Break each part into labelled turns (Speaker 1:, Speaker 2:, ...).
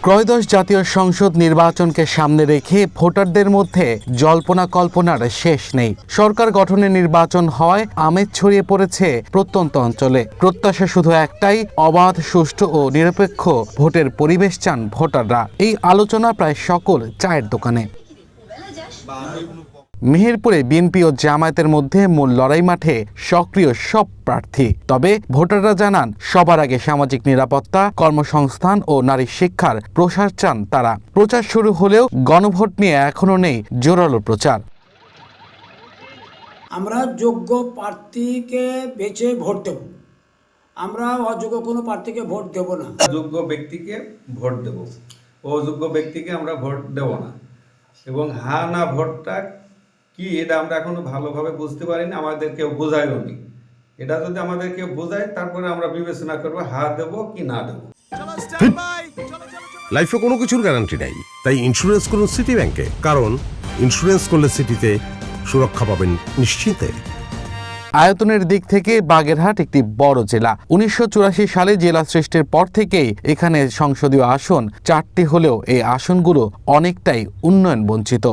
Speaker 1: ত্রয়োদশ জাতীয় সংসদ নির্বাচনকে সামনে রেখে ভোটারদের মধ্যে জল্পনা কল্পনার শেষ নেই। সরকার গঠনের নির্বাচন হওয়ায় আমেজ ছড়িয়ে পড়েছে প্রত্যন্ত অঞ্চলে। প্রত্যাশা শুধু একটাই, অবাধ, সুষ্ঠু ও নিরপেক্ষ ভোটের পরিবেশ চান ভোটাররা। এই আলোচনা প্রায় সকল চায়ের দোকানে। মেহেরপুরে বিএনপি ও জামায়াতের মধ্যে মূল লড়াই মাঠে সক্রিয় সব প্রার্থী। তবে ভোটাররা জানান, সবার আগে সামাজিক নিরাপত্তা, কর্মসংস্থান ও নারী শিক্ষার প্রসার চান তারা। প্রচার শুরু হলেও গণভোট নিয়ে এখনো নেই জোরালো প্রচার।
Speaker 2: আমরা যোগ্য প্রার্থীকে বেছে ভোট দেব, আমরা অযোগ্য কোনো প্রার্থীকে ভোট দেব না।
Speaker 3: যোগ্য ব্যক্তিকে ভোট দেব, অযোগ্য ব্যক্তিকে আমরা ভোট দেব না। এবং হা না ভোটটা কি, এটা আমরা এখনো ভালোভাবে বুঝতে পারিনি, আমাদের কেউ বোঝায়ও নি। এটা যদি আমাদের কেউ বোঝায়, তারপরে আমরা বিবেচনা করবো হা দেব কি না দেব।
Speaker 4: লাইফে কোনো কিছুর গ্যারান্টি নাই, তাই ইন্স্যুরেন্স করুন সিটি ব্যাংকে। কারণ ইন্স্যুরেন্স করলে সিটিতে সুরক্ষা পাবেন নিশ্চিন্তে।
Speaker 1: আয়তনের দিক থেকে বাগেরহাট একটি বড় জেলা। 1984 সালে জেলা সৃষ্টির পর থেকেই এখানে সংসদীয় আসন 4টি হলেও এই আসনগুলো অনেকটাই উন্নয়ন বঞ্চিত।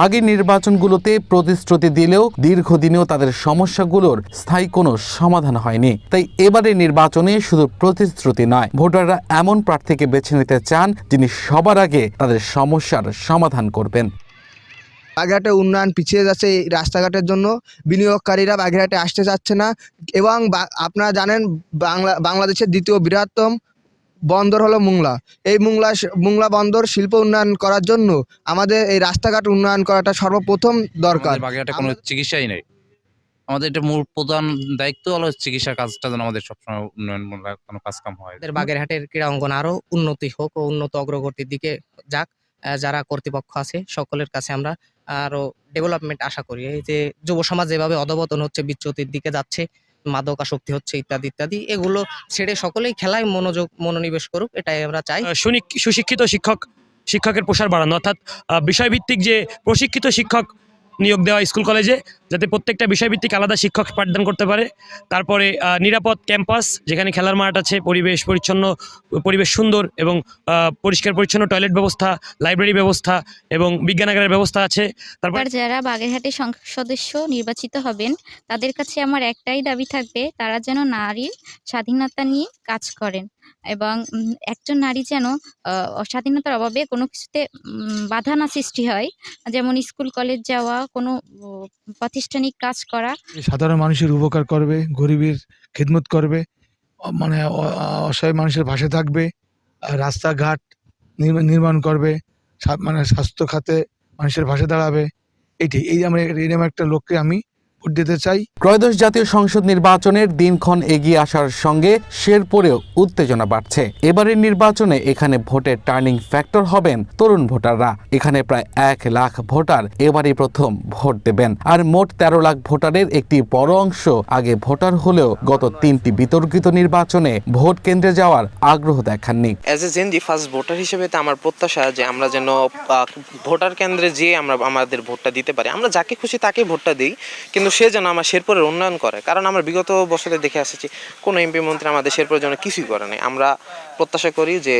Speaker 1: আগের নির্বাচনগুলোতে প্রতিশ্রুতি দিলেও দীর্ঘদিনেও তাদের সমস্যাগুলোর স্থায়ী কোনো সমাধান হয়নি। তাই এবারের নির্বাচনে শুধু প্রতিশ্রুতি নয়, ভোটাররা এমন প্রার্থীকে বেছে নিতে চান যিনি সবার আগে তাদের সমস্যার সমাধান করবেন।
Speaker 5: বাগেরহাটে উন্নয়ন পিছিয়ে যাচ্ছে এই রাস্তাঘাটের জন্য। বিনিয়োগকারীরা বাগেরহাটে আসতে চাচ্ছে না। এবং আপনারা জানেন, বাংলাদেশের দ্বিতীয় বৃহত্তম বন্দর হলো মোংলা। এই মোংলা বন্দর শিল্প উন্নয়ন করার জন্য আমাদের এই রাস্তাঘাট উন্নয়ন করাটা সর্বপ্রথম দরকার।
Speaker 6: বাগেরহাটে কোনো চিকিৎসাই নেই। আমাদের এটা মূল প্রধান দায়িত্ব হলো চিকিৎসার কাজটা যেন আমাদের সবসময় উন্নয়নমূলক কোনো কাজকাম হয়।
Speaker 7: বাগেরহাটের ক্রীড়া অঙ্গন আরো উন্নতি হোক ও উন্নত অগ্রগতির দিকে যাক। যারা কর্তৃপক্ষ আছে সকলের কাছে আমরা আরো ডেভেলপমেন্ট আশা করি। এই যে যুব সমাজ যেভাবে অধপতন হচ্ছে, বিচ্যুতির দিকে যাচ্ছে, মাদকাসক্তি হচ্ছে ইত্যাদি ইত্যাদি, এগুলো ছেড়ে সকলেই খেলায় মনোনিবেশ করুক, এটাই আমরা চাই।
Speaker 8: সুশিক্ষিত শিক্ষকের প্রসার বাড়ানো, অর্থাৎ বিষয়ভিত্তিক যে প্রশিক্ষিত শিক্ষক নিয়োগ দেওয়া স্কুল কলেজে, যাতে প্রত্যেকটা বিষয়ভিত্তিক আলাদা শিক্ষক পাঠদান করতে পারে। তারপরে নিরাপদ ক্যাম্পাস, যেখানে খেলার মাঠ আছে, পরিবেশ সুন্দর এবং পরিষ্কার পরিচ্ছন্ন টয়লেট ব্যবস্থা, লাইব্রেরি ব্যবস্থা এবং বিজ্ঞানাগারের ব্যবস্থা আছে।
Speaker 9: তারপর যারা বাগেরহাটের সংসদ সদস্য নির্বাচিত হবেন, তাদের কাছে আমার একটাই দাবি থাকবে, তারা যেন নারীর স্বাধীনতা নিয়ে কাজ করেন এবং একজন নারী যেন স্বাধীনতার অভাবে কোনো কিছুতে বাধা না সৃষ্টি হয়। যেমন স্কুল কলেজ যাওয়া, কোনো প্রাতিষ্ঠানিক কাজ করা।
Speaker 10: সাধারণ মানুষের উপকার করবে, গরিবের খিদমত করবে, মানে অসহায় মানুষের পাশে থাকবে, রাস্তাঘাট নির্মাণ করবে, মানে স্বাস্থ্য খাতে মানুষের পাশে দাঁড়াবে। এরকম একটা লোককে আমি ভোট দিতে চাই।
Speaker 1: ত্রয়োদশ জাতীয় সংসদ নির্বাচনের দিনক্ষণ এগিয়ে আসার সঙ্গে শেরপুরেও উত্তেজনা বাড়ছে। এবারের নির্বাচনে এখানে ভোটের টার্নিং ফ্যাক্টর হবেন তরুণ ভোটাররা। এখানে প্রায় 1 লাখ ভোটার এবারই প্রথম ভোট দেবেন। আর মোট 13 লাখ ভোটারের একটি বড় অংশ আগে ভোটার হলেও গত 3টি বিতর্কিত নির্বাচনে ভোট কেন্দ্রে যাওয়ার আগ্রহ দেখাননি।
Speaker 11: As a Gen Z first voter হিসেবে আমার প্রত্যাশা যে আমরা যেন ভোটার কেন্দ্রে যেয়ে আমরা আমাদের ভোটটা দিতে পারি। আমরা যাকে খুশি তাকেই ভোটটা দিই, কিন্তু সে যেন আমার শেরপুরের উন্নয়ন করে। কারণ আমরা বিগত বছরে দেখে আসছি কোনো এমপি মন্ত্রী আমাদের শেরপুরের জন্য কিছুই করে নাই। আমরা প্রত্যাশা করি যে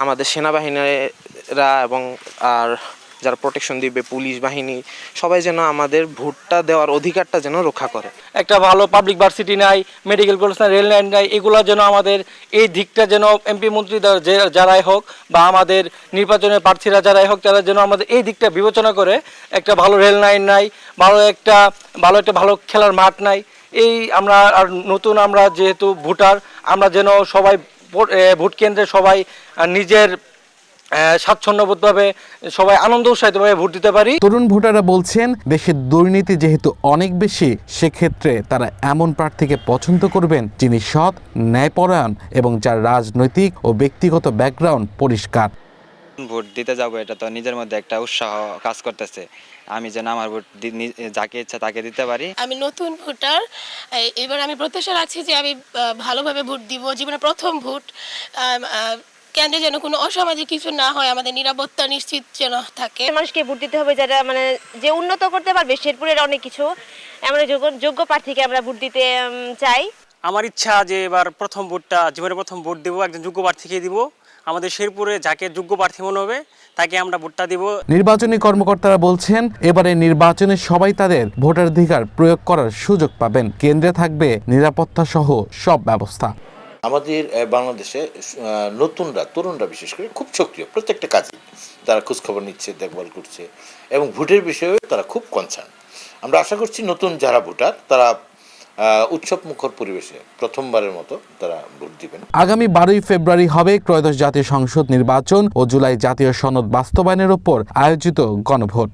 Speaker 11: আমাদের সেনাবাহিনীরা এবং আর যারা প্রোটেকশন দিবে, পুলিশ বাহিনী, সবাই যেন আমাদের ভোটটা দেওয়ার অধিকারটা যেন রক্ষা করে।
Speaker 12: একটা ভালো পাবলিক ভার্সিটি নাই, মেডিকেল কলেজ নাই, রেল লাইন নাই, এগুলো যেন আমাদের এই দিকটা যেন এমপি মন্ত্রী যারাই হোক বা আমাদের নির্বাচনের প্রার্থীরা যারাই হোক, তারা যেন আমাদের এই দিকটা বিবেচনা করে। একটা ভালো রেল লাইন নাই, ভালো খেলার মাঠ নাই। এই আমরা আর নতুন আমরা যেহেতু ভোটার, আমরা যেন সবাই ভোট কেন্দ্রে সবাই নিজের স্বাচ্ছন্দ্যবোধভাবে সবাই আনন্দ উৎসাহিতভাবে ভোট দিতে পারি।
Speaker 1: তরুণ ভোটাররা বলছেন, দেশের দুর্নীতি যেহেতু অনেক বেশি, সেক্ষেত্রে তারা এমন প্রার্থীকে পছন্দ করবেন যিনি সৎ, ন্যায়পরায়ণ এবং যার রাজনৈতিক ও ব্যক্তিগত ব্যাকগ্রাউন্ড পরিষ্কার।
Speaker 13: ভোট দিতে যাব, এটা তো নিজের মধ্যে একটা উৎসাহ কাজ করতেছে। আমি যেন আমার ভোট যাকে ইচ্ছা তাকে দিতে পারি।
Speaker 14: আমি নতুন ভোটার, এবার আমি প্রত্যাশা রাখছি যে আমি ভালোভাবে ভোট দিব। জীবনে প্রথম ভোট, কেন্দ্রে যেন কোনো অসামাজিক কিছু না হয়, আমাদের নিরাপত্তা নিশ্চিত যেন থাকে।
Speaker 15: মানুষকে ভোট দিতে হবে যারা যে উন্নত করতে পারবে শেরপুরের অনেক কিছু। আমরা যোগ্য প্রার্থীকে আমরা ভোট দিতে চাই।
Speaker 12: আমার ইচ্ছা যে এবার প্রথম ভোটটা জীবনে প্রথম ভোট দেবো, একজন যোগ্য প্রার্থীকে দিব। আমাদের শেরপুরে যাকে যোগ্য প্রার্থী মনে হবে তাকে আমরা ভোটটা দিব।
Speaker 1: নির্বাচনী কর্মকর্তারা বলছেন, এবারে নির্বাচনে সবাই তাদের ভোটাধিকার প্রয়োগ করার সুযোগ পাবেন। কেন্দ্রে থাকবে নিরাপত্তা সহ সব ব্যবস্থা।
Speaker 16: আমাদের বাংলাদেশে নতুনরা, তরুণরা বিশেষ করে খুব সক্রিয় প্রত্যেকটা কাজে। তারা খোঁজখবর নিচ্ছে, দেখভাল করছে এবং ভোটের বিষয়ে তারা খুব কনসার্ন। আমরা আশা করছি নতুন যারা ভোটার তারা উৎসব মুখর পরিবেশে প্রথমবারের মতো তারা ভোট দিবেন।
Speaker 1: আগামী 12ই ফেব্রুয়ারি হবে ত্রয়োদশ জাতীয় সংসদ নির্বাচন ও জুলাই জাতীয় সনদ বাস্তবায়নের উপর আয়োজিত গণভোট।